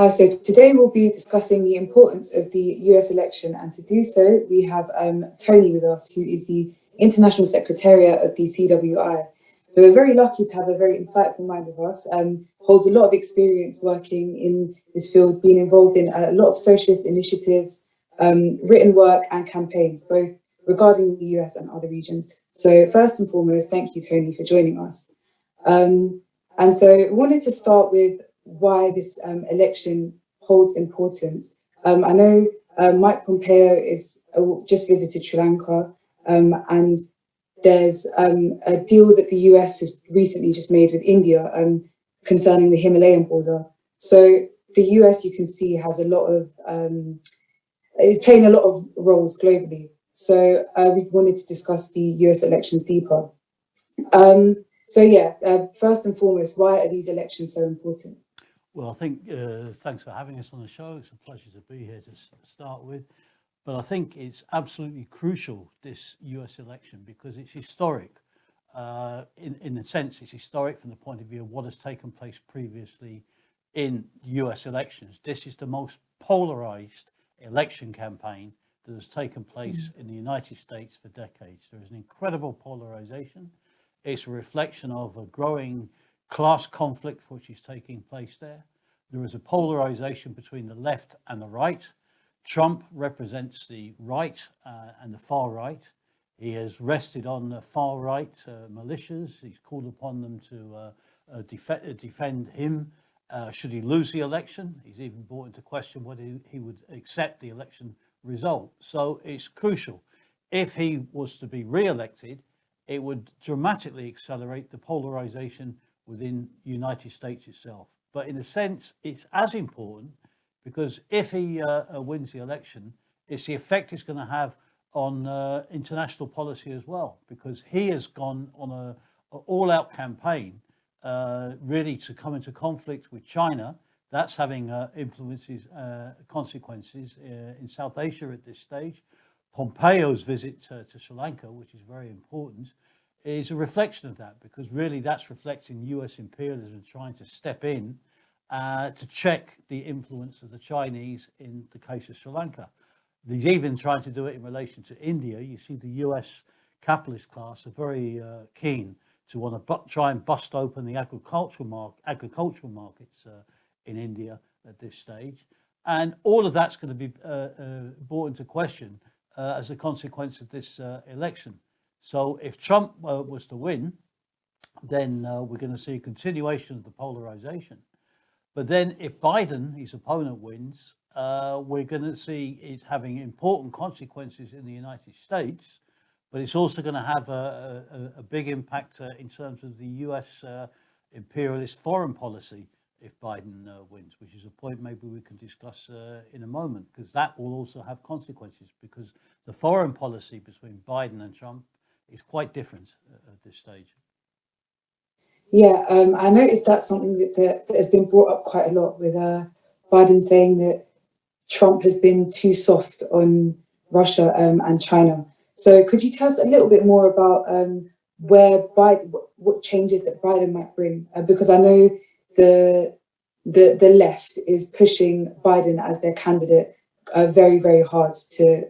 So today we'll be discussing the importance of the US election, and to do so, we have Tony with us, who is the International Secretariat of the CWI. So we're very lucky to have a very insightful mind with us, holds a lot of experience working in this field, being involved in a lot of socialist initiatives, written work and campaigns, both regarding the US and other regions. So first and foremost, thank you, Tony, for joining us. And so I wanted to start with why this election holds importance. I know Mike Pompeo is just visited Sri Lanka, and there's a deal that the US has recently just made with India concerning the Himalayan border. So the US, you can see, has a lot of, is playing a lot of roles globally. So we wanted to discuss the US elections deeper. First and foremost, why are these elections so important? Well, I think thanks for having us on the show. It's a pleasure to be here to start with. But I think it's absolutely crucial, this US election, because it's historic. In a sense, it's historic from the point of view of what has taken place previously in US elections. This is the most polarized election campaign that has taken place in the United States for decades. There is an incredible polarization. It's a reflection of a growing class conflict which is taking place there. There is a polarization between the left and the right. Trump represents the right and the far right. He has rested on the far right militias. He's called upon them to defend him should he lose the election. He's even brought into question whether he would accept the election result. So it's crucial. If he was to be re-elected, it would dramatically accelerate the polarization within the United States itself. But in a sense, it's as important because if he wins the election, it's the effect it's going to have on international policy as well, because he has gone on an all-out campaign really to come into conflict with China. That's having consequences in South Asia at this stage. Pompeo's visit to Sri Lanka, which is very important, is a reflection of that, because really that's reflecting US imperialism trying to step in to check the influence of the Chinese in the case of Sri Lanka. He's even trying to do it in relation to India. You see the US capitalist class are very keen to want to try and bust open the agricultural markets in India at this stage. And all of that's going to be brought into question as a consequence of this election. So if Trump was to win, then we're going to see a continuation of the polarization. But then if Biden, his opponent, wins, we're going to see it having important consequences in the United States, but it's also going to have a big impact in terms of the US imperialist foreign policy if Biden wins, which is a point maybe we can discuss in a moment, because that will also have consequences, because the foreign policy between Biden and Trump is quite different at this stage. Yeah, I noticed that's something that has been brought up quite a lot, with Biden saying that Trump has been too soft on Russia and China. So could you tell us a little bit more about what changes that Biden might bring? Because I know the left is pushing Biden as their candidate very, very hard to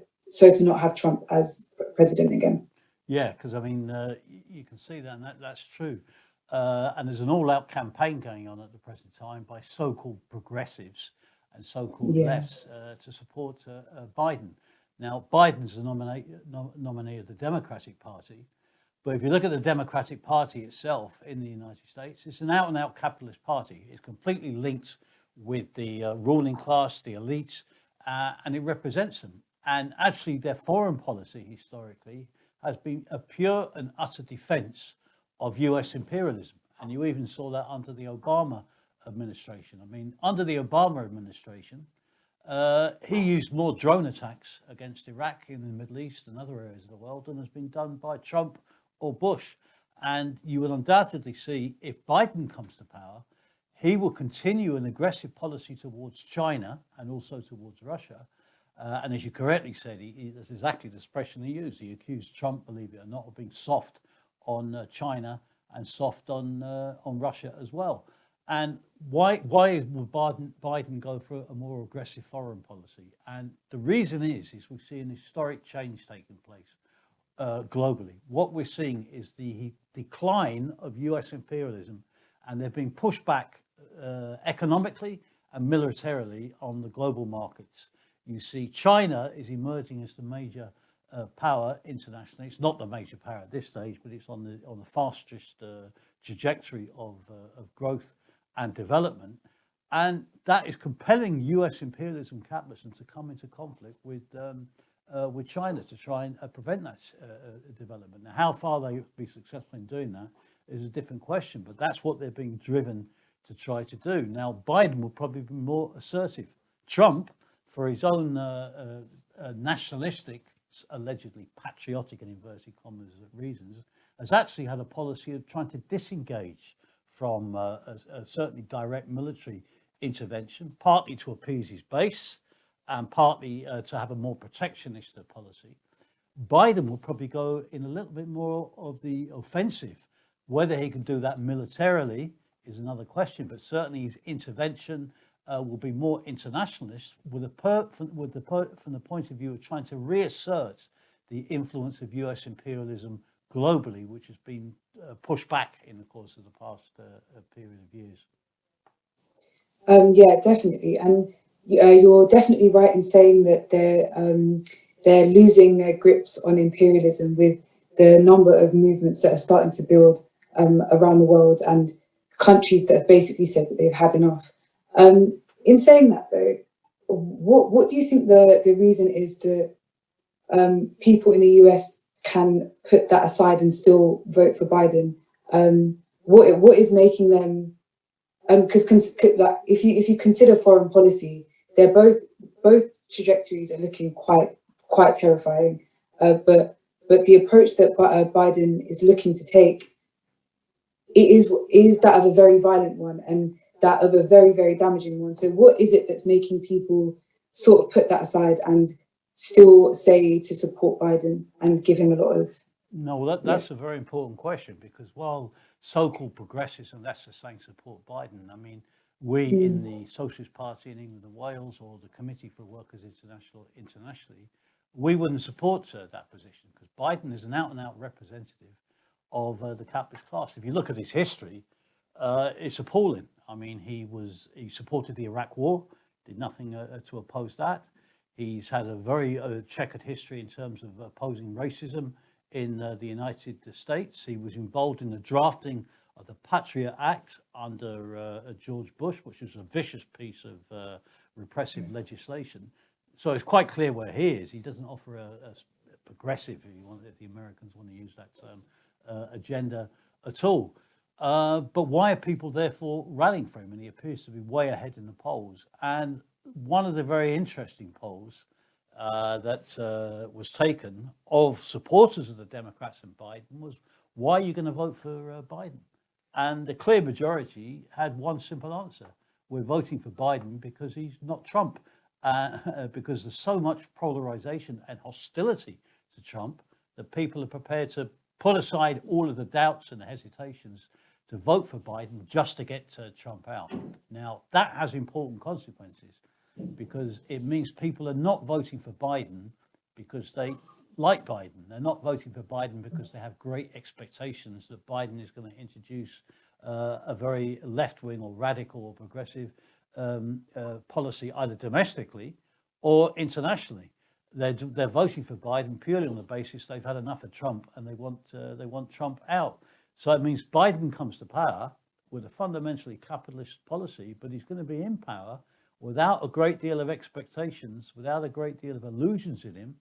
not have Trump as president again. Yeah, because I mean, you can see that, and that's true. And there's an all-out campaign going on at the present time by so-called progressives and so-called lefts to support Biden. Now, Biden's the nominee of the Democratic Party, but if you look at the Democratic Party itself in the United States, it's an out-and-out capitalist party. It's completely linked with the ruling class, the elites, and it represents them. And actually, their foreign policy historically has been a pure and utter defense of US imperialism. And you even saw that under the Obama administration. I mean, under the Obama administration, he used more drone attacks against Iraq in the Middle East and other areas of the world than has been done by Trump or Bush. And you will undoubtedly see, if Biden comes to power, he will continue an aggressive policy towards China and also towards Russia. And as you correctly said, that's exactly the expression he used. He accused Trump, believe it or not, of being soft on China and soft on Russia as well. And why would Biden go for a more aggressive foreign policy? And the reason is we've seen historic change taking place globally. What we're seeing is the decline of US imperialism, and they're being pushed back economically and militarily on the global markets. You see China is emerging as the major power internationally. It's not the major power at this stage, but it's on the fastest trajectory of growth and development. And that is compelling US imperialism capitalism to come into conflict with China to try and prevent that development. Now, how far they'll be successful in doing that is a different question, but that's what they're being driven to try to do. Now, Biden will probably be more assertive. Trump, for his own nationalistic, allegedly patriotic and inverted commas reasons, has actually had a policy of trying to disengage from certainly direct military intervention, partly to appease his base and partly to have a more protectionist policy. Biden will probably go in a little bit more of the offensive. Whether he can do that militarily is another question, but certainly his intervention will be more internationalist from the point of view of trying to reassert the influence of US imperialism globally, which has been pushed back in the course of the past period of years. Yeah, definitely. And you're definitely right in saying that they're losing their grips on imperialism with the number of movements that are starting to build around the world and countries that have basically said that they've had enough. In saying that, though, what do you think the reason is that people in the US can put that aside and still vote for Biden? What is making them? Because like, if you consider foreign policy, they're both trajectories are looking quite terrifying. But the approach that Biden is looking to take is that of a very violent one and that of a very, very damaging one. So what is it that's making people sort of put that aside and still say to support Biden and give him a lot of... No, well, that's a very important question, because while so-called progressives and that's the saying support Biden, I mean, we in the Socialist Party in England and Wales or the Committee for Workers internationally, we wouldn't support that position, because Biden is an out-and-out representative of the capitalist class. If you look at his history, it's appalling. I mean, he supported the Iraq War, did nothing to oppose that. He's had a very checkered history in terms of opposing racism in the United States. He was involved in the drafting of the Patriot Act under George Bush, which was a vicious piece of repressive legislation. So it's quite clear where he is. He doesn't offer a progressive, if the Americans want to use that term, agenda at all. But why are people therefore rallying for him? And he appears to be way ahead in the polls. And one of the very interesting polls that was taken of supporters of the Democrats and Biden was, why are you going to vote for Biden? And the clear majority had one simple answer. We're voting for Biden because he's not Trump, because there's so much polarization and hostility to Trump that people are prepared to put aside all of the doubts and the hesitations to vote for Biden just to get Trump out. Now, that has important consequences, because it means people are not voting for Biden because they like Biden. They're not voting for Biden because they have great expectations that Biden is going to introduce a very left-wing or radical or progressive policy, either domestically or internationally. They're voting for Biden purely on the basis they've had enough of Trump and they want Trump out. So it means Biden comes to power with a fundamentally capitalist policy, but he's going to be in power without a great deal of expectations, without a great deal of illusions in him.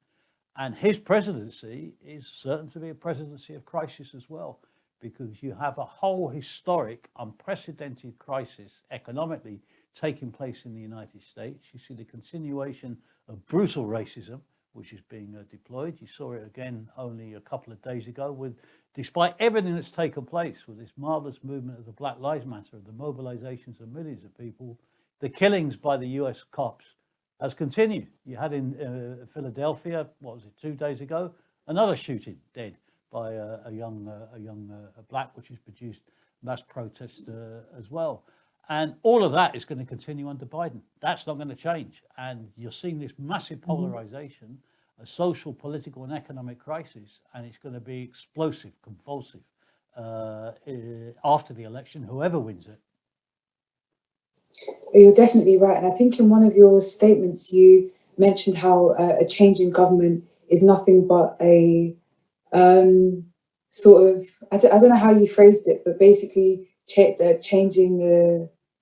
And his presidency is certain to be a presidency of crisis as well, because you have a whole historic, unprecedented crisis economically taking place in the United States. You see the continuation of brutal racism, which is being deployed. You saw it again only a couple of days ago despite everything that's taken place with this marvelous movement of the Black Lives Matter, the mobilizations of millions of people, the killings by the US cops has continued. You had in Philadelphia, 2 days ago, another shooting dead by a young black, which has produced mass protest as well. And all of that is going to continue under Biden. That's not going to change. And you're seeing this massive polarization, a social, political, and economic crisis, and it's going to be explosive, convulsive after the election, whoever wins it. You're definitely right. And I think in one of your statements, you mentioned how a change in government is nothing but a sort of, I don't know how you phrased it, but basically changing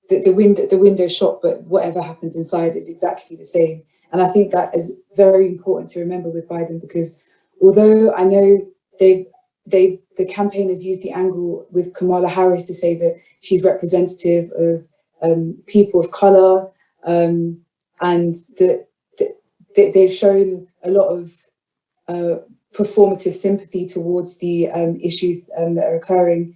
the window shop, but whatever happens inside is exactly the same. And I think that is very important to remember with Biden, because although I know the campaign has used the angle with Kamala Harris to say that she's representative of people of color, and that they've shown a lot of performative sympathy towards the issues that are occurring.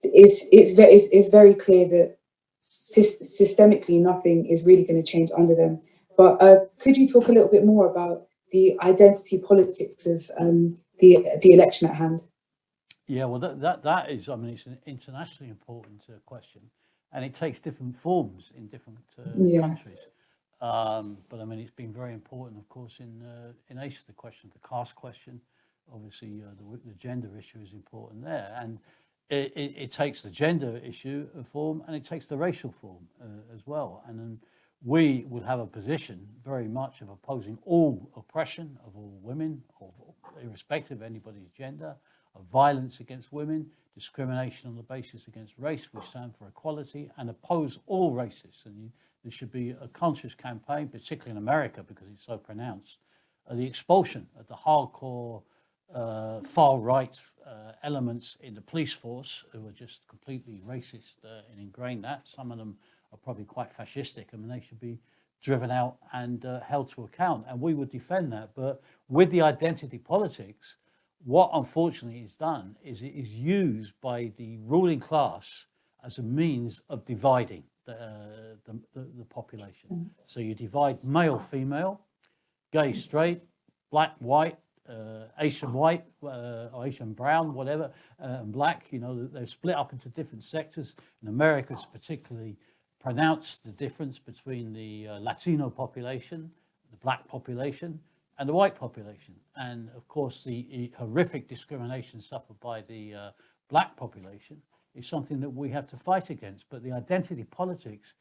It's very clear that systemically nothing is really going to change under them. But could you talk a little bit more about the identity politics of the election at hand? Yeah, well, that is, I mean, it's an internationally important question, and it takes different forms in different countries. But I mean, it's been very important, of course, in Asia, the question, the caste question. Obviously, the gender issue is important there, and it takes the gender issue form, and it takes the racial form as well. And then we would have a position very much of opposing all oppression of all women, irrespective of anybody's gender, of violence against women, discrimination on the basis against race. We stand for equality and oppose all races. And there should be a conscious campaign, particularly in America, because it's so pronounced, the expulsion of the hardcore far-right elements in the police force who are just completely racist and ingrained that. Some of them are probably quite fascistic. I mean, they should be driven out and held to account. And we would defend that. But with the identity politics, what unfortunately is done is it is used by the ruling class as a means of dividing the population. So you divide male, female, gay, straight, black, white, Asian white, or Asian brown, whatever, and black. You know, they're split up into different sectors. In America, it's particularly pronounced, the difference between the Latino population, the black population, and the white population. And of course, the horrific discrimination suffered by the black population is something that we have to fight against. But the identity politics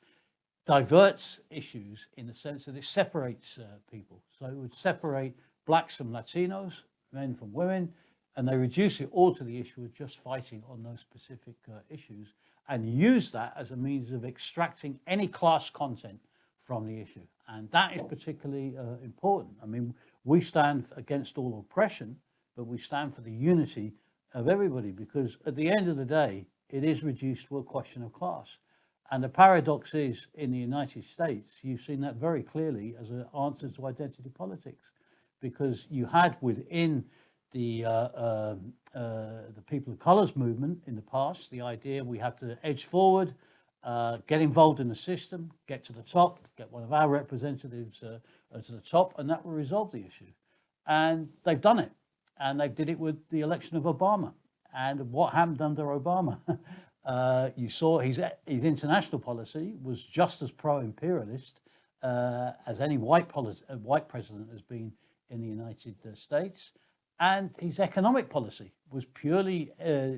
diverts issues in the sense that it separates people. So it would separate blacks from Latinos, men from women, and they reduce it all to the issue of just fighting on those specific issues, and use that as a means of extracting any class content from the issue. And that is particularly important. I mean, we stand against all oppression, but we stand for the unity of everybody, because at the end of the day, it is reduced to a question of class. And the paradox is, in the United States, you've seen that very clearly as an answer to identity politics, because you had within the people of colors movement in the past the idea we have to edge forward, get involved in the system, get to the top, get one of our representatives to the top, and that will resolve the issue. And they've done it, and they did it with the election of Obama. And what happened under Obama? You saw his international policy was just as pro-imperialist as any white president has been in the United States. And his economic policy was purely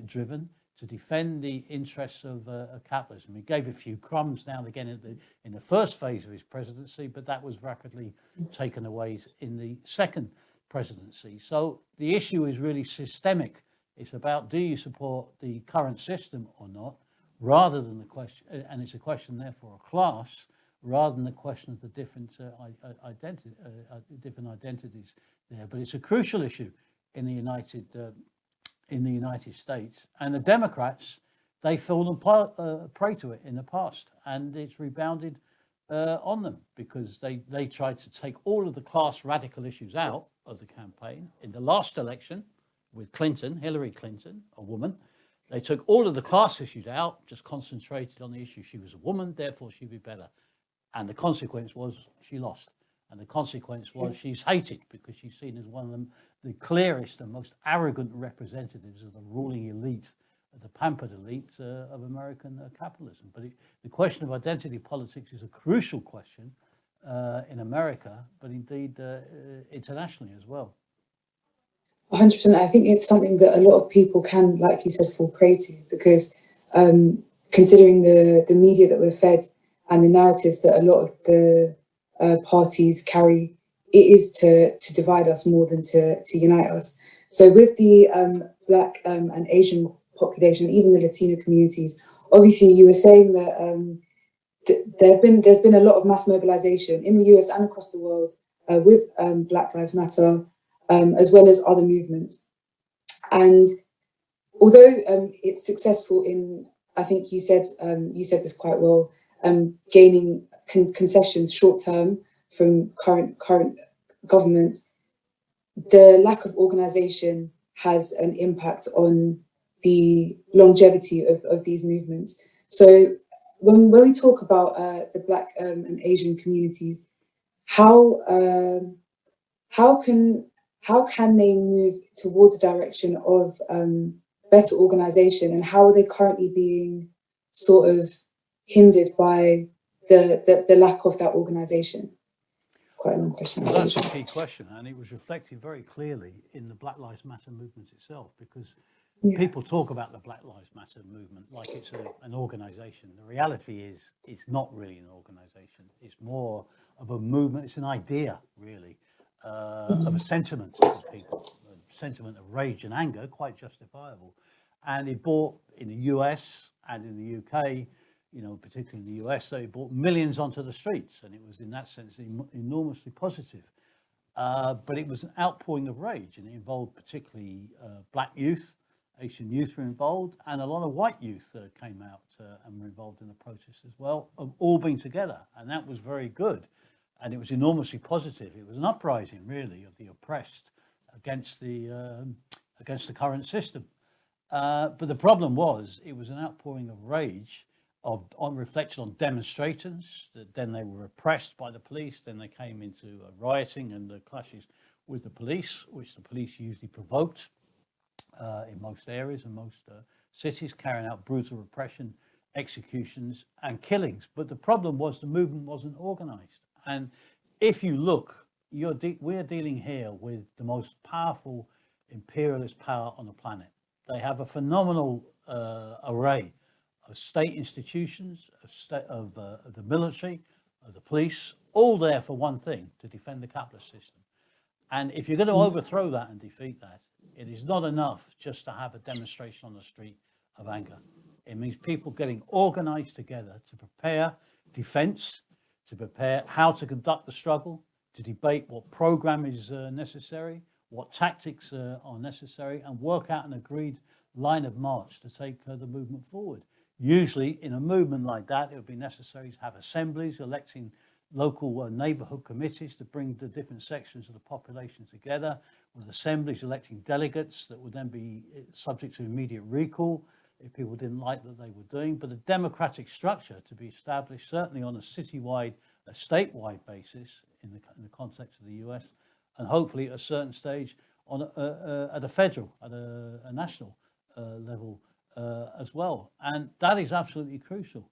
driven to defend the interests of capitalism. He gave a few crumbs now and again in the first phase of his presidency, but that was rapidly taken away in the second presidency. So the issue is really systemic. It's about, do you support the current system or not, rather than the question, and it's a question therefore of class, rather than the question of the different different identities there. But it's a crucial issue in the United States, and the Democrats, they fallen prey to it in the past, and it's rebounded on them, because they tried to take all of the class radical issues out of the campaign. In the last election with Hillary Clinton, a woman, they took all of the class issues out, just concentrated on the issue she was a woman, therefore she'd be better. And the consequence was she lost. And the consequence was she's hated, because she's seen as one of the clearest and most arrogant representatives of the ruling elite the pampered elite of American capitalism. But the question of identity politics is a crucial question in America, but indeed internationally as well. 100%. I think it's something that a lot of people can, like you said, fall prey to, because considering the media that we're fed and the narratives that a lot of the parties carry, it is to divide us more than to unite us. So with the Black and Asian population, even the Latino communities, obviously you were saying that there's been a lot of mass mobilization in the US and across the world with Black Lives Matter, as well as other movements. And although it's successful in, I think you said this quite well, gaining concessions short term from current governments, the lack of organization has an impact on the longevity of these movements. So when we talk about the Black and Asian communities, how can they move towards a direction of better organization, and how are they currently being sort of hindered by the lack of that organization? It's quite a long question. Well, that's a key question, and it was reflected very clearly in the Black Lives Matter movement itself, because people talk about the Black Lives Matter movement like it's an organization. The reality is it's not really an organization. It's more of a movement. It's an idea, really, of a sentiment of people, a sentiment of rage and anger, quite justifiable. And it brought, in the US and in the UK, particularly in the US, it brought millions onto the streets, and it was in that sense enormously positive. But it was an outpouring of rage, and it involved particularly Black youth. Asian youth were involved, and a lot of white youth came out and were involved in the protest as well, of all being together, and that was very good, and it was enormously positive. It was an uprising, really, of the oppressed against the current system. But the problem was, it was an outpouring of rage, on reflection on demonstrators, that then they were repressed by the police, then they came into rioting and clashes with the police, which the police usually provoked in most areas and most cities, carrying out brutal repression, executions and killings. But the problem was the movement wasn't organized. And if you look, we're dealing here with the most powerful imperialist power on the planet. They have a phenomenal array of state institutions, of the military, of the police, all there for one thing, to defend the capitalist system. And if you're going to overthrow that and defeat that, it is not enough just to have a demonstration on the street of anger. It means people getting organized together to prepare defense, to prepare how to conduct the struggle, to debate what program is necessary, what tactics are necessary, and work out an agreed line of march to take the movement forward. Usually in a movement like that, it would be necessary to have assemblies electing local neighborhood committees to bring the different sections of the population together, with assemblies electing delegates that would then be subject to immediate recall if people didn't like what they were doing. But a democratic structure to be established, certainly on a citywide, a statewide basis in the context of the US, and hopefully at a certain stage on at a federal, at a national level as well. And that is absolutely crucial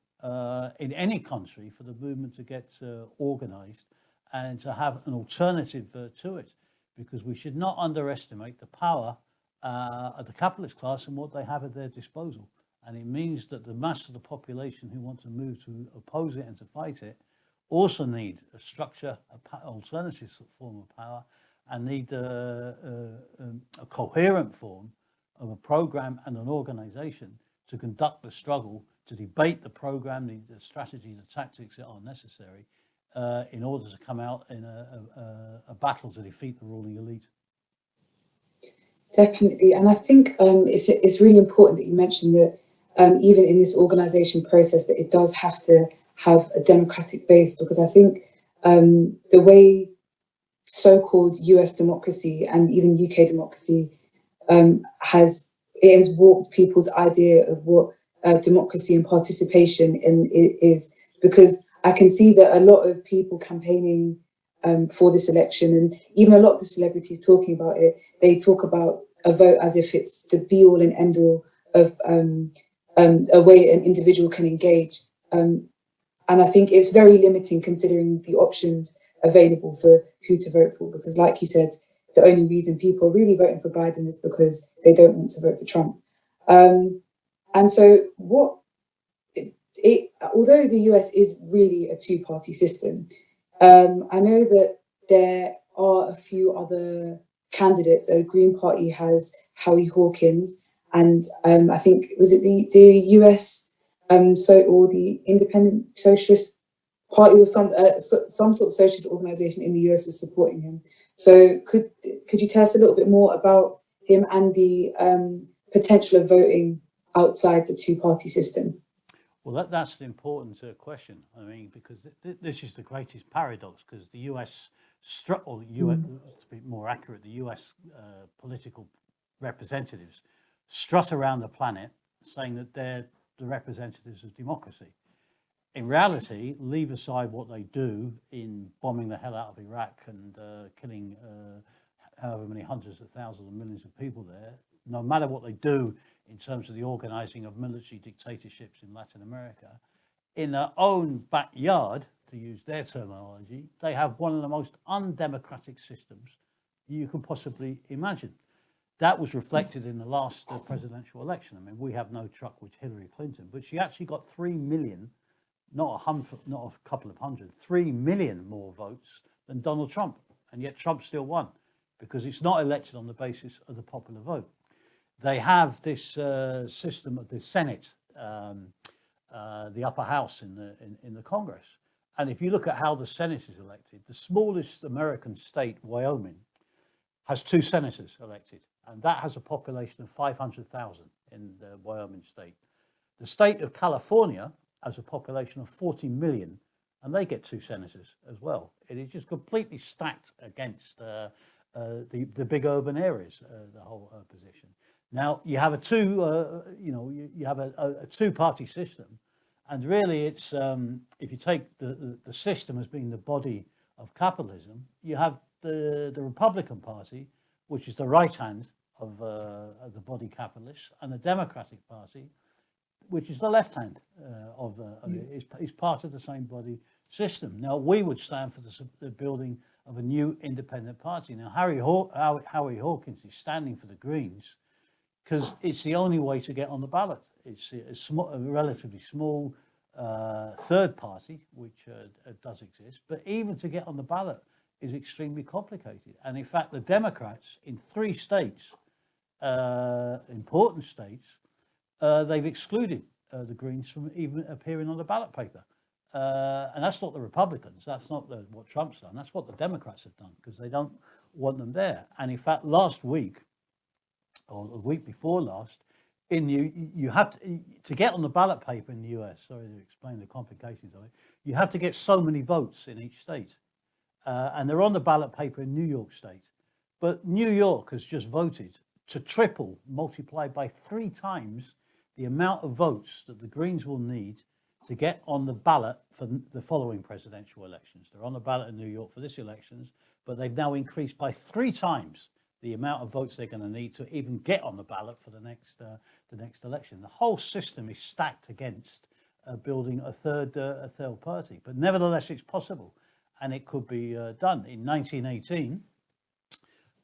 in any country for the movement to get organized and to have an alternative to it, because we should not underestimate the power of the capitalist class and what they have at their disposal. And it means that the mass of the population who want to move to oppose it and to fight it also need a structure, an alternative form of power, and need a coherent form of a program and an organization to conduct the struggle, to debate the program, the strategy, the tactics that are necessary in order to come out in a battle to defeat the ruling elite. Definitely, and I think it's really important that you mentioned that even in this organization process, that it does have to have a democratic base, because I think the way so-called US democracy and even UK democracy has warped people's idea of what democracy and participation in it is, because I can see that a lot of people campaigning for this election, and even a lot of the celebrities talking about it, they talk about a vote as if it's the be-all and end-all of a way an individual can engage. And I think it's very limiting considering the options available for who to vote for, because like you said, the only reason people are really voting for Biden is because they don't want to vote for Trump. And so although the US is really a two-party system, I know that there are a few other candidates. The Green Party has Howie Hawkins, and I think, was it the US or the Independent Socialist Party, or some sort of socialist organization in the US was supporting him. So could you tell us a little bit more about him and the potential of voting outside the two-party system? Well, that's an important question. I mean, because this is the greatest paradox, because the US, or US, to be more accurate, the US political representatives strut around the planet saying that they're the representatives of democracy. In reality, leave aside what they do in bombing the hell out of Iraq and killing however many hundreds of thousands and millions of people there, no matter what they do in terms of the organizing of military dictatorships in Latin America, in their own backyard, to use their terminology, they have one of the most undemocratic systems you can possibly imagine. That was reflected in the last presidential election. I mean, we have no truck with Hillary Clinton, but she actually got 3 million, not a couple of hundred, 3 million more votes than Donald Trump. And yet Trump still won, because it's not elected on the basis of the popular vote. They have this system of the Senate, the upper house in the Congress. And if you look at how the Senate is elected, the smallest American state, Wyoming, has 2 senators elected. And that has a population of 500,000 in the Wyoming state. The state of California has a population of 40 million, and they get 2 senators as well. It is just completely stacked against the big urban areas, the whole position. Now you have a two-party system, and really it's if you take the system as being the body of capitalism, you have the Republican Party, which is the right hand of the body capitalists, and the Democratic Party, which is the left hand of it, is part of the same body system. Now, we would stand for the building of a new independent party. Now, Howie Hawkins is standing for the Greens because it's the only way to get on the ballot. It's a relatively small third party, which does exist, but even to get on the ballot is extremely complicated. And in fact, the Democrats in 3 states, important states, they've excluded the Greens from even appearing on the ballot paper. And that's not the Republicans. That's not what Trump's done. That's what the Democrats have done, because they don't want them there. And in fact, last week, or the week before last, you have to get on the ballot paper in the US, sorry to explain the complications of it, you have to get so many votes in each state. And they're on the ballot paper in New York State. But New York has just voted to multiply by 3 times the amount of votes that the Greens will need to get on the ballot for the following presidential elections. They're on the ballot in New York for this elections, but they've now increased by 3 times the amount of votes they're going to need to even get on the ballot for the next election. The whole system is stacked against building a third party, but nevertheless, it's possible, and it could be done. In 1918,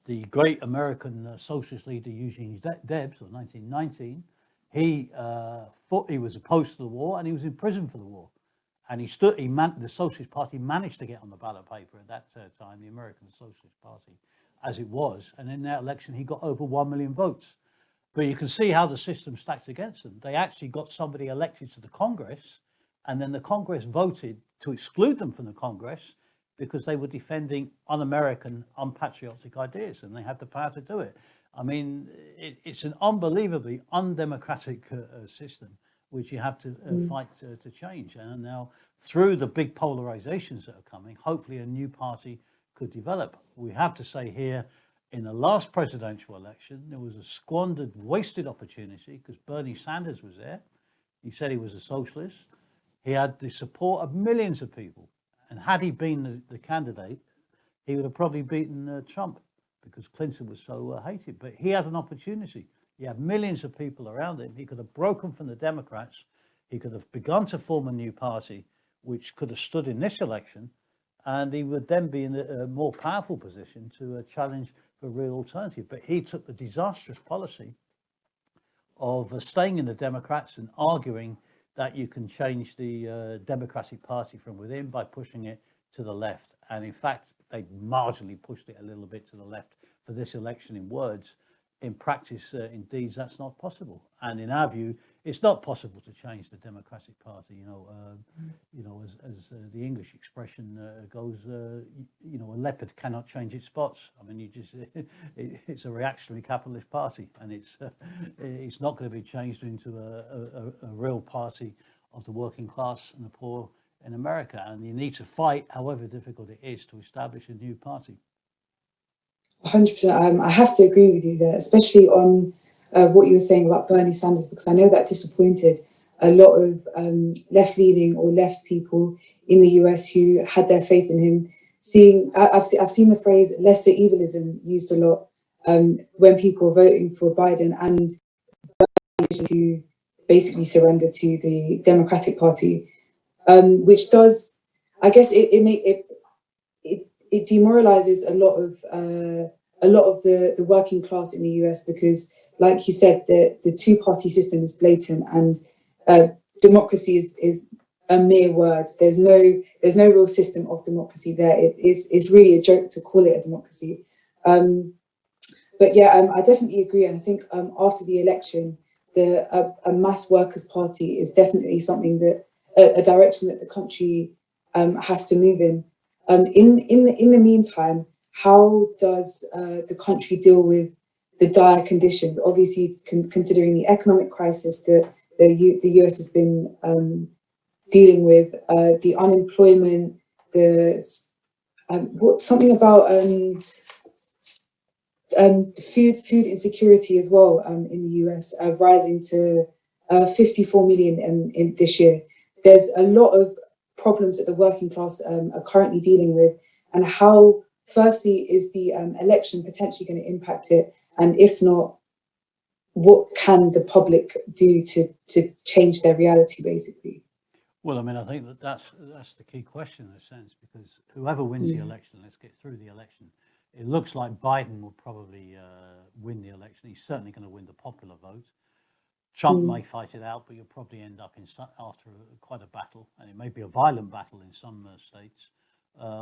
the great American socialist leader Eugene Debs, or 1919, he was opposed to the war, and he was in prison for the war. And the Socialist Party managed to get on the ballot paper at that time, the American Socialist Party, as it was. And in that election, he got over 1 million votes. But you can see how the system stacked against them. They actually got somebody elected to the Congress, and then the Congress voted to exclude them from the Congress because they were defending un-American, unpatriotic ideas, and they had the power to do it. I mean, it's an unbelievably undemocratic system, which you have to fight to change. And now, through the big polarizations that are coming, hopefully a new party could develop. We have to say here, in the last presidential election, there was a squandered, wasted opportunity because Bernie Sanders was there. He said he was a socialist. He had the support of millions of people. And had he been the candidate, he would have probably beaten Trump, because Clinton was so hated. But he had an opportunity. He had millions of people around him. He could have broken from the Democrats. He could have begun to form a new party, which could have stood in this election, and he would then be in a more powerful position to challenge for a real alternative. But he took the disastrous policy of staying in the Democrats and arguing that you can change the Democratic Party from within by pushing it to the left. And in fact, they marginally pushed it a little bit to the left for this election in words. In practice, in deeds, that's not possible. And in our view, it's not possible to change the Democratic Party. As the English expression goes, a leopard cannot change its spots. I mean, it's a reactionary capitalist party, and it's not going to be changed into a real party of the working class and the poor in America. And you need to fight, however difficult it is, to establish a new party. 100%. I have to agree with you there, especially on what you were saying about Bernie Sanders, because I know that disappointed a lot of left-leaning or left people in the US who had their faith in him. I've seen the phrase lesser evilism used a lot when people are voting for Biden, and to basically surrender to the Democratic Party, which does, I guess, it demoralizes a lot of the working class in the US, because, like you said, the two-party system is blatant, and democracy is a mere word. There's no real system of democracy there. It's really a joke to call it a democracy. But yeah, I definitely agree, and I think after the election, a mass workers' party is definitely something that a direction that the country has to move in. In the meantime, how does the country deal with the dire conditions? Obviously, considering the economic crisis that the US has been dealing with, the unemployment, something about food insecurity as well in the US, rising to 54 million in this year. There's a lot of problems that the working class are currently dealing with, and how, firstly, is the election potentially going to impact it, and if not, what can the public do to change their reality, basically? Well, I mean, I think that's the key question in a sense, because whoever wins the election, let's get through the election. It looks like Biden will probably win the election. He's certainly going to win the popular vote. Trump may fight it out, but you'll probably end up after quite a battle, and it may be a violent battle in some states,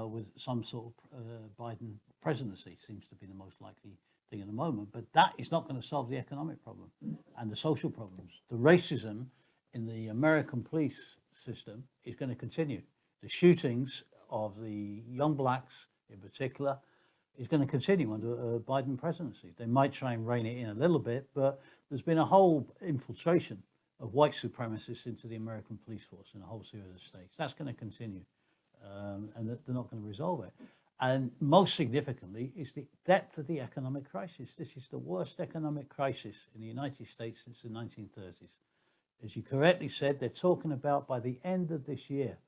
with some sort of Biden presidency seems to be the most likely thing at the moment. But that is not going to solve the economic problem and the social problems. The racism in the American police system is going to continue. The shootings of the young blacks in particular is going to continue under a Biden presidency. They might try and rein it in a little bit, but there's been a whole infiltration of white supremacists into the American police force in a whole series of states. That's going to continue, and they're not going to resolve it. And most significantly is the depth of the economic crisis. This is the worst economic crisis in the United States since the 1930s. As you correctly said, they're talking about by the end of this year,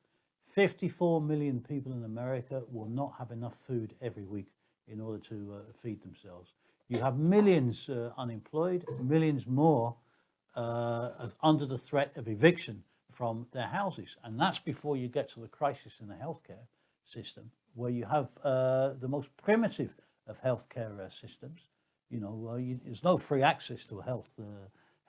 54 million people in America will not have enough food every week in order to feed themselves. You have millions unemployed, millions more under the threat of eviction from their houses. And that's before you get to the crisis in the healthcare system, where you have the most primitive of healthcare systems. There's no free access to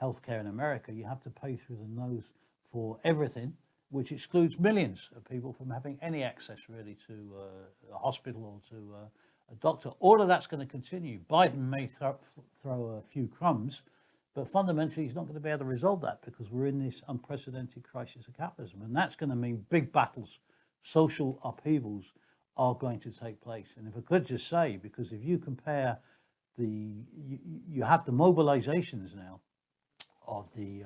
healthcare in America. You have to pay through the nose for everything, which excludes millions of people from having any access really to a hospital or to a doctor. All of that's going to continue. Biden may throw a few crumbs, but fundamentally he's not going to be able to resolve that, because we're in this unprecedented crisis of capitalism, and that's going to mean big battles, social upheavals are going to take place. And if I could just say, because if you compare you have the mobilizations now of in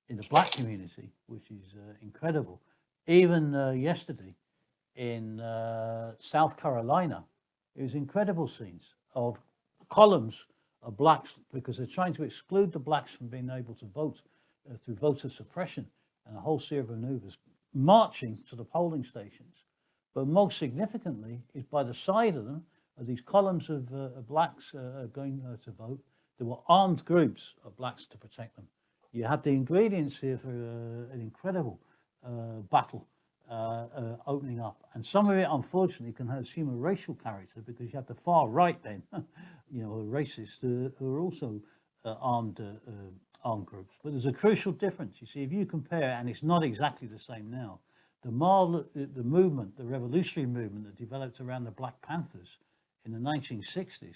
the black community, which is incredible. Even yesterday in South Carolina, it was incredible scenes of columns of blacks, because they're trying to exclude the blacks from being able to vote through voter suppression, and a whole series of maneuvers, marching to the polling stations. But most significantly is by the side of them are these columns of blacks going to vote. there were armed groups of blacks to protect them. You had the ingredients here for an incredible battle opening up, and some of it unfortunately can assume a racial character, because you have the far right then, racists who are also armed groups. But there's a crucial difference. You see, if you compare, and it's not exactly the same now, the movement, the revolutionary movement that developed around the Black Panthers in the 1960s,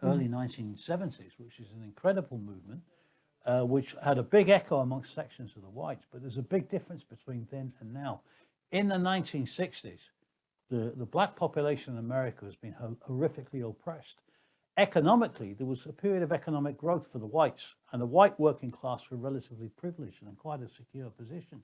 early 1970s, which is an incredible movement, which had a big echo amongst sections of the whites. But there's a big difference between then and now. In the 1960s, the black population in America has been horrifically oppressed. Economically, there was a period of economic growth for the whites, and the white working class were relatively privileged and in quite a secure position.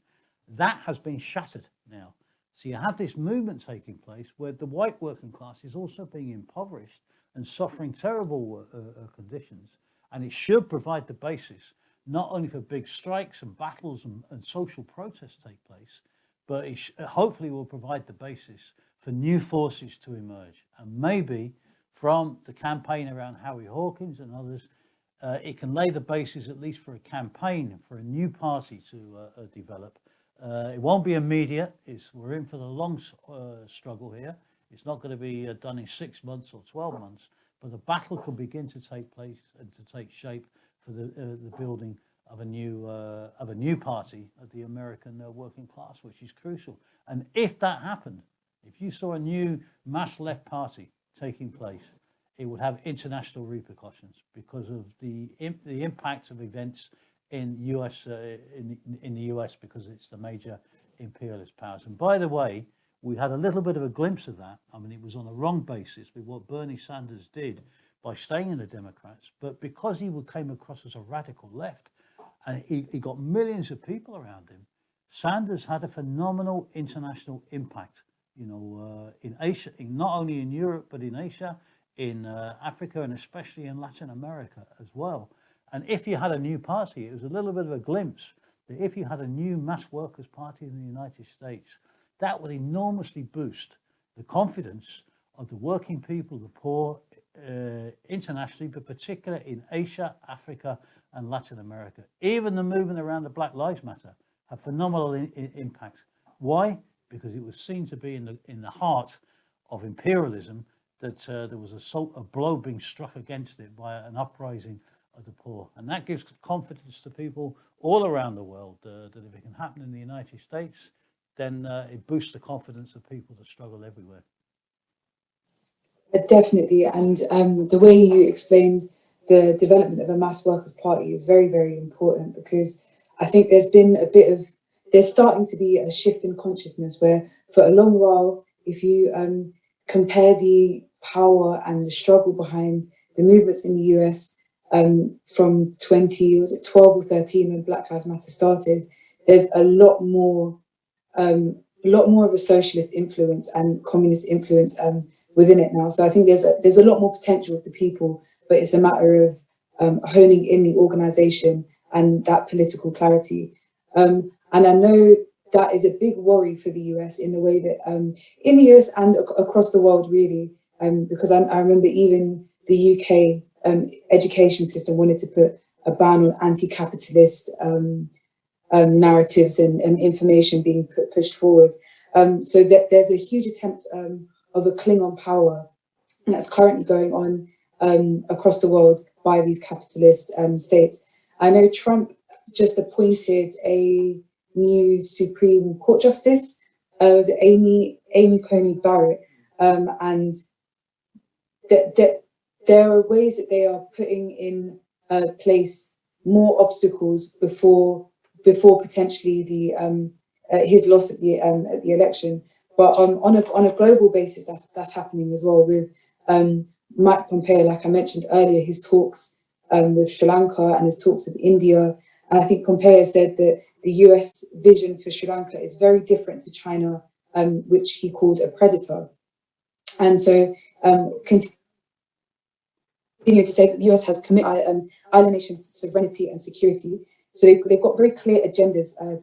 That has been shattered now. So you have this movement taking place where the white working class is also being impoverished and suffering terrible conditions. And it should provide the basis not only for big strikes and battles and social protests take place, but it hopefully will provide the basis for new forces to emerge. And maybe from the campaign around Howie Hawkins and others, it can lay the basis at least for a campaign for a new party to develop. It won't be immediate. We're in for the long struggle here. It's not going to be done in 6 months or 12 months, but the battle can begin to take place and to take shape for the building of a new party of the American working class, which is crucial. And if that happened, if you saw a new mass left party taking place, it would have international repercussions because of the impact of events in the US, because it's the major imperialist powers. And by the way, we had a little bit of a glimpse of that. I mean, it was on a wrong basis with what Bernie Sanders did by staying in the Democrats, but because he came across as a radical left, and he got millions of people around him, Sanders had a phenomenal international impact, in Asia, not only in Europe, but in Asia, in Africa, and especially in Latin America as well. And if you had a new party, it was a little bit of a glimpse that if you had a new mass workers' party in the United States, that would enormously boost the confidence of the working people, the poor, internationally, but particularly in Asia, Africa, and Latin America. Even the movement around the Black Lives Matter had phenomenal impact. Why? Because it was seen to be in the heart of imperialism, that there was a blow being struck against it by an uprising of the poor. And that gives confidence to people all around the world that if it can happen in the United States, then it boosts the confidence of people that struggle everywhere. Definitely. And the way you explained the development of a mass workers' party is very, very important, because I think there's starting to be a shift in consciousness where for a long while, if you compare the power and the struggle behind the movements in the US from 12 or 13 when Black Lives Matter started, there's a lot more of a socialist influence and communist influence within it now. So I think there's a lot more potential with the people, but it's a matter of honing in the organization and that political clarity. And I know that is a big worry for the US in the way that in the US and across the world, really, because I remember even the UK education system wanted to put a ban on anti-capitalist narratives and information being pushed forward. So that there's a huge attempt of a cling on power, and that's currently going on across the world by these capitalist states. I know Trump just appointed a new Supreme Court Justice. Was it Amy Coney Barrett? And that there are ways that they are putting in place more obstacles before potentially his loss at the election. But on a global basis, that's happening as well with Mike Pompeo, like I mentioned earlier, his talks with Sri Lanka and his talks with India. And I think Pompeo said that the US vision for Sri Lanka is very different to China, which he called a predator. And so continue to say that the US has committed island nations' sovereignty and security. So they've got very clear agendas and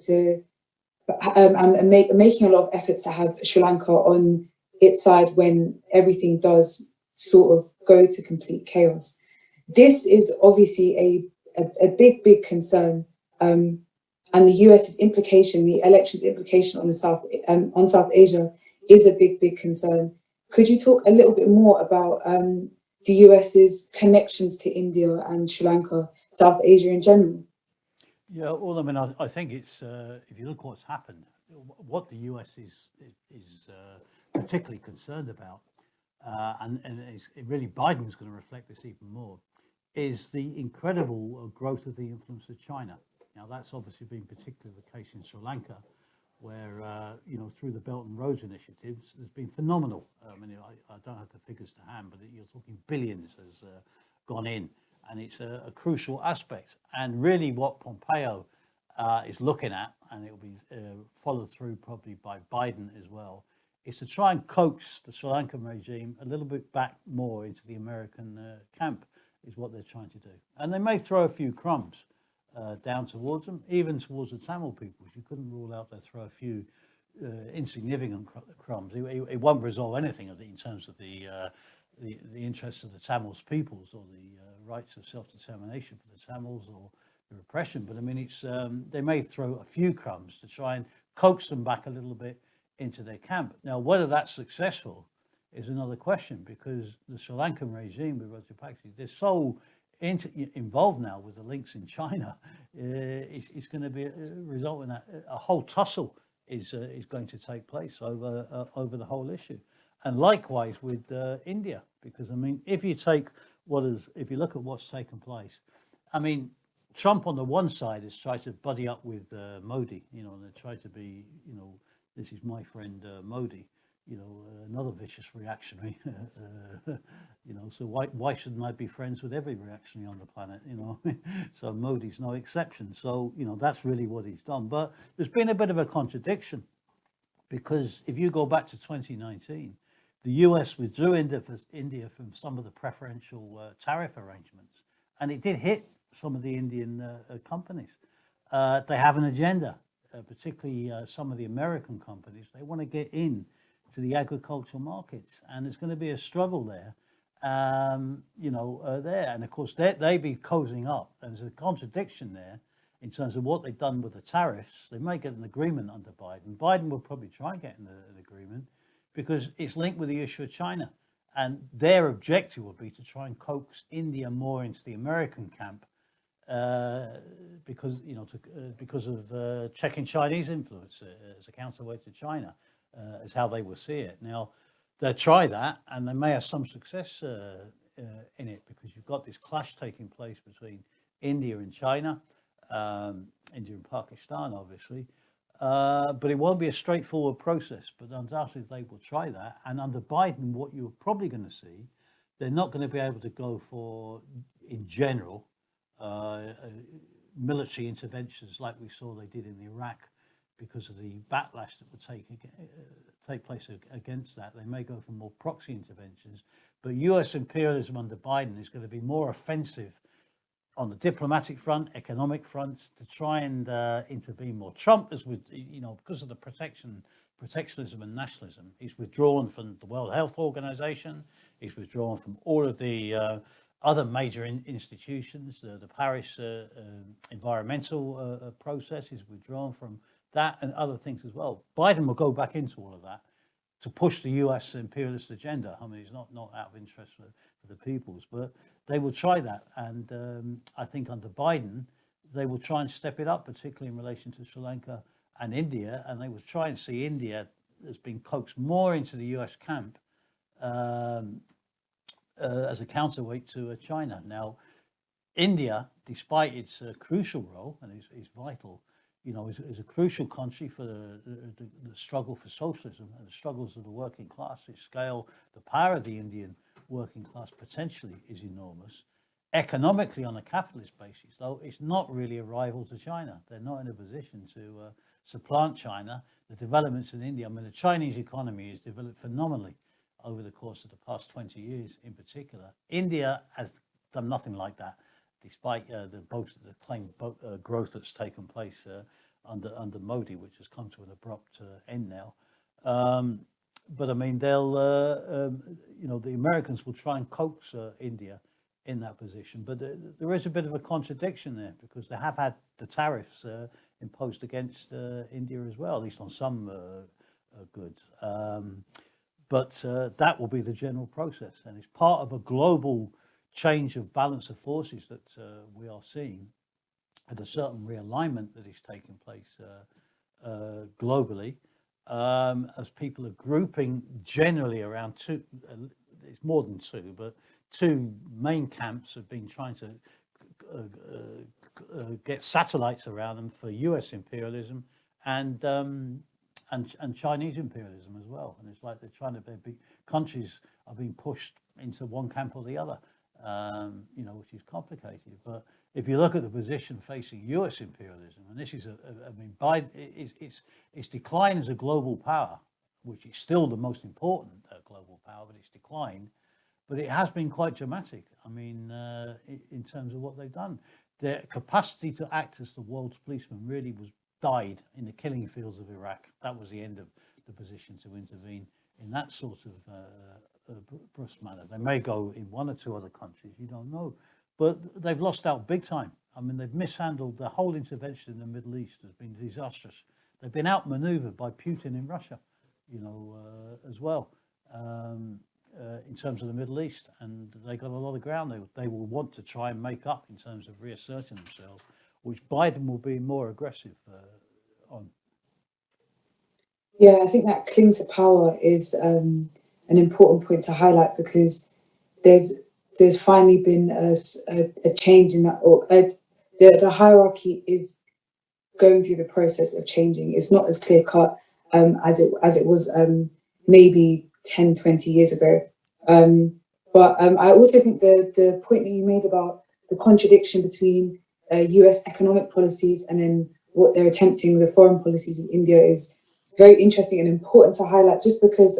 making a lot of efforts to have Sri Lanka on its side when everything does sort of go to complete chaos. This is obviously a big concern, and the US's implication, the election's implication on South Asia, is a big concern. Could you talk a little bit more about the US's connections to India and Sri Lanka, South Asia in general? Yeah, well, I mean, I think it's if you look what's happened, what the US is particularly concerned about, and it really Biden's going to reflect this even more, is the incredible growth of the influence of China. Now, that's obviously been particularly the case in Sri Lanka, where through the Belt and Roads initiatives, there's been phenomenal. I mean, I don't have the figures to hand, but you're talking billions has gone in, and it's a crucial aspect. And really, what Pompeo is looking at, and it will be followed through probably by Biden as well, is to try and coax the Sri Lankan regime a little bit back more into the American camp, is what they're trying to do. And they may throw a few crumbs down towards them, even towards the Tamil peoples. You couldn't rule out they throw a few insignificant crumbs. It won't resolve anything in terms of the interests of the Tamils peoples or the rights of self-determination for the Tamils or the repression. But I mean, it's they may throw a few crumbs to try and coax them back a little bit into their camp. Now, whether that's successful is another question, because the Sri Lankan regime with Rajapaksa, they're so involved now with the links in China. It's going to be result in a whole tussle is going to take place over the whole issue, and likewise with India, because I mean, if you look at what's taken place, I mean, Trump on the one side has tried to buddy up with Modi, and they try to be, this is my friend Modi, another vicious reactionary, so why shouldn't I be friends with every reactionary on the planet, so Modi's no exception. So, that's really what he's done. But there's been a bit of a contradiction, because if you go back to 2019, the US withdrew India from some of the preferential tariff arrangements, and it did hit some of the Indian companies. They have an agenda, particularly some of the American companies. They want to get in to the agricultural markets, and there's going to be a struggle there, there. And of course, they be cozying up, and there's a contradiction there in terms of what they've done with the tariffs. They may get an agreement under Biden. Biden will probably try and get an agreement because it's linked with the issue of China, and their objective would be to try and coax India more into the American camp, because of checking Chinese influence as a counterweight to China, is how they will see it. Now, they'll try that, and they may have some success in it, because you've got this clash taking place between India and China, India and Pakistan, obviously. But it won't be a straightforward process, but undoubtedly they will try that. And under Biden, what you're probably going to see, they're not going to be able to go for, in general, military interventions like we saw they did in Iraq, because of the backlash that would take place against that. They may go for more proxy interventions, but US imperialism under Biden is going to be more offensive on the diplomatic front, economic fronts, to try and intervene more. Trump is because of the protectionism and nationalism, he's withdrawn from the World Health Organization. He's withdrawn from all of the other major institutions, the Paris environmental process. He's withdrawn from that and other things as well. Biden will go back into all of that to push the US imperialist agenda. I mean, it's not out of interest for the peoples, but they will try that. And I think under Biden, they will try and step it up, particularly in relation to Sri Lanka and India. And they will try and see India as being coaxed more into the US camp as a counterweight to China. Now, India, despite its crucial role, and is vital, is a crucial country for the struggle for socialism and the struggles of the working class. Its scale, the power of the Indian working class potentially is enormous. Economically, on a capitalist basis, though, it's not really a rival to China. They're not in a position to supplant China. The developments in India, I mean, the Chinese economy has developed phenomenally over the course of the past 20 years in particular. India has done nothing like that, despite the claimed growth that's taken place under Modi, which has come to an abrupt end now. But I mean, they'll, the Americans will try and coax India in that position. But there is a bit of a contradiction there, because they have had the tariffs imposed against India as well, at least on some goods. But that will be the general process, and it's part of a global change of balance of forces that we are seeing, and a certain realignment that is taking place globally, as people are grouping generally around two, it's more than two, but two main camps have been trying to get satellites around them for US imperialism and Chinese imperialism as well. And it's like they're trying to be countries are being pushed into one camp or the other, which is complicated. But if you look at the position facing US imperialism, and this is its decline as a global power, which is still the most important global power, but its decline. But it has been quite dramatic. I mean, in terms of what they've done, their capacity to act as the world's policeman really died in the killing fields of Iraq. That was the end of the position to intervene in that sort of brusque manner. They may go in one or two other countries, you don't know, but they've lost out big time. I mean, they've mishandled the whole intervention in the Middle East. Has been disastrous. They've been outmaneuvered by Putin in Russia, as well. In terms of the Middle East, and they got a lot of ground they will want to try and make up in terms of reasserting themselves, which Biden will be more aggressive on. Yeah, I think that cling to power is an important point to highlight, because there's finally been a change in that, or the hierarchy is going through the process of changing. It's not as clear cut as it was maybe 10, 20 years ago. But I also think the point that you made about the contradiction between US economic policies and then what they're attempting with the foreign policies in India is very interesting and important to highlight, just because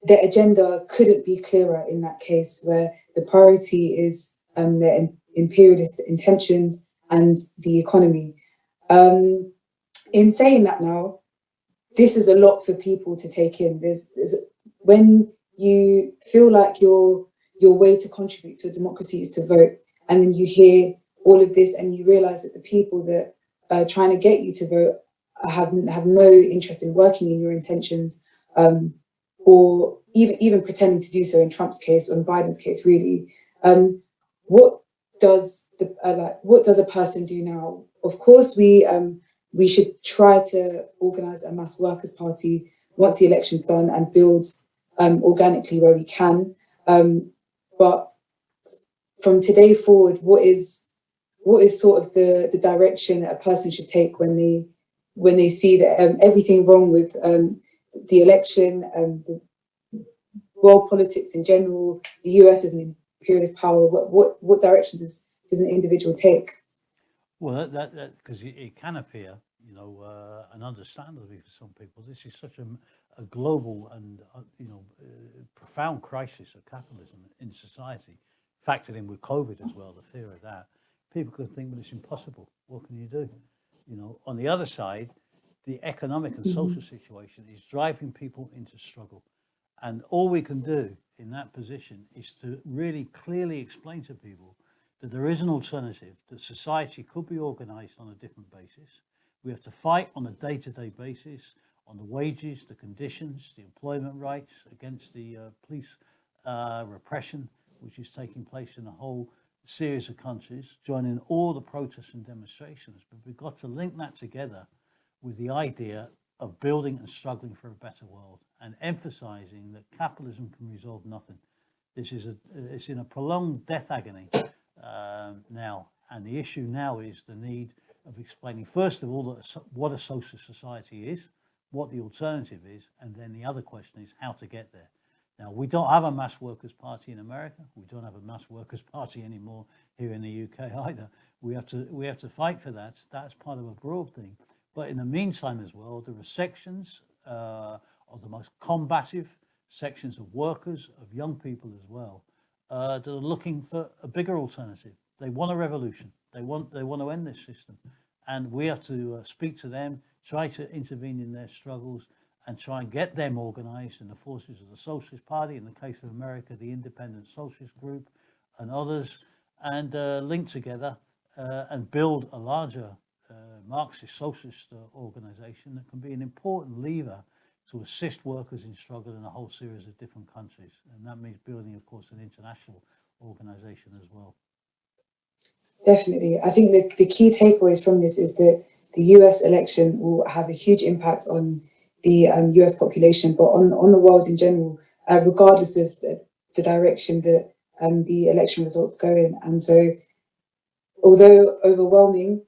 their agenda couldn't be clearer in that case, where the priority is their imperialist intentions and the economy. In saying that now, this is a lot for people to take in. There's when you feel like your way to contribute to a democracy is to vote, and then you hear all of this and you realize that the people that are trying to get you to vote have no interest in working in your intentions, or even pretending to do so in Trump's case or in Biden's case, really. What does a person do now? Of course, we should try to organize a mass workers' party once the election's done and build organically where we can. But from today forward, what is sort of the direction a person should take when they see that everything wrong with the election, the world politics in general, the US as an imperialist power? What direction does an individual take? Well, that because it can appear, and understandably for some people, this is such a global and profound crisis of capitalism in society, factored in with COVID as well, the fear of that. People could think, well, it's impossible. What can you do? On the other side, the economic and social situation is driving people into struggle. And all we can do in that position is to really clearly explain to people that there is an alternative, that society could be organized on a different basis. We have to fight on a day-to-day basis on the wages, the conditions, the employment rights, against the police repression, which is taking place in a whole series of countries, joining all the protests and demonstrations. But we've got to link that together with the idea of building and struggling for a better world, and emphasizing that capitalism can resolve nothing. It's in a prolonged death agony now, and the issue now is the need of explaining, first of all, what a socialist society is, what the alternative is, and then the other question is how to get there. Now, we don't have a mass workers' party in America. We don't have a mass workers' party anymore here in the UK either. We have to fight for that. That's part of a broad thing. But in the meantime as well, there are sections of the most combative sections of workers, of young people as well, that are looking for a bigger alternative. They want a revolution. They want to end this system. And we have to speak to them, try to intervene in their struggles, and try and get them organized in the forces of the Socialist Party, in the case of America, the Independent Socialist Group, and others, and link together and build a larger Marxist socialist organization that can be an important lever to assist workers in struggle in a whole series of different countries. And that means building, of course, an international organization as well. Definitely. I think the key takeaways from this is that the US election will have a huge impact on the US population, but on the world in general, regardless of the direction that the election results go in. And so, although overwhelming,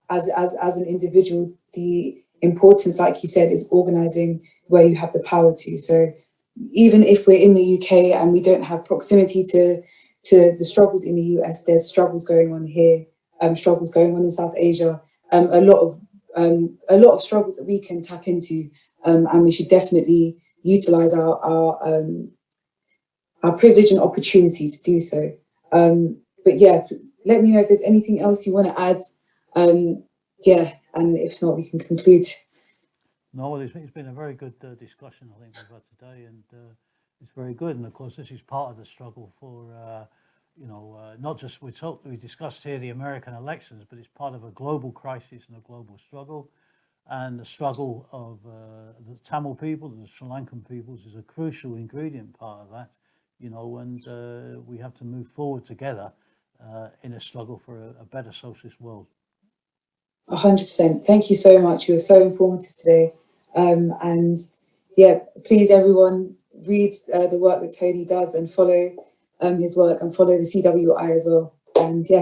as an individual, the importance, like you said, is organizing where you have the power to. So even if we're in the UK and we don't have proximity to the struggles in the US, there's struggles going on here, struggles going on in South Asia, a lot of struggles that we can tap into, and we should definitely utilize our privilege and opportunity to do so. But yeah, let me know if there's anything else you want to add. Yeah, and if not, we can conclude. No, it's been a very good discussion, I think, we've had today, and it's very good. And of course, this is part of the struggle for, not just we discussed here the American elections, but it's part of a global crisis and a global struggle. And the struggle of the Tamil people, the Sri Lankan peoples, is a crucial ingredient part of that, and we have to move forward together in a struggle for a better socialist world. 100%. Thank you so much. You were so informative today. And yeah, please, everyone, read the work that Tony does and follow his work and follow the CWI as well. And yeah.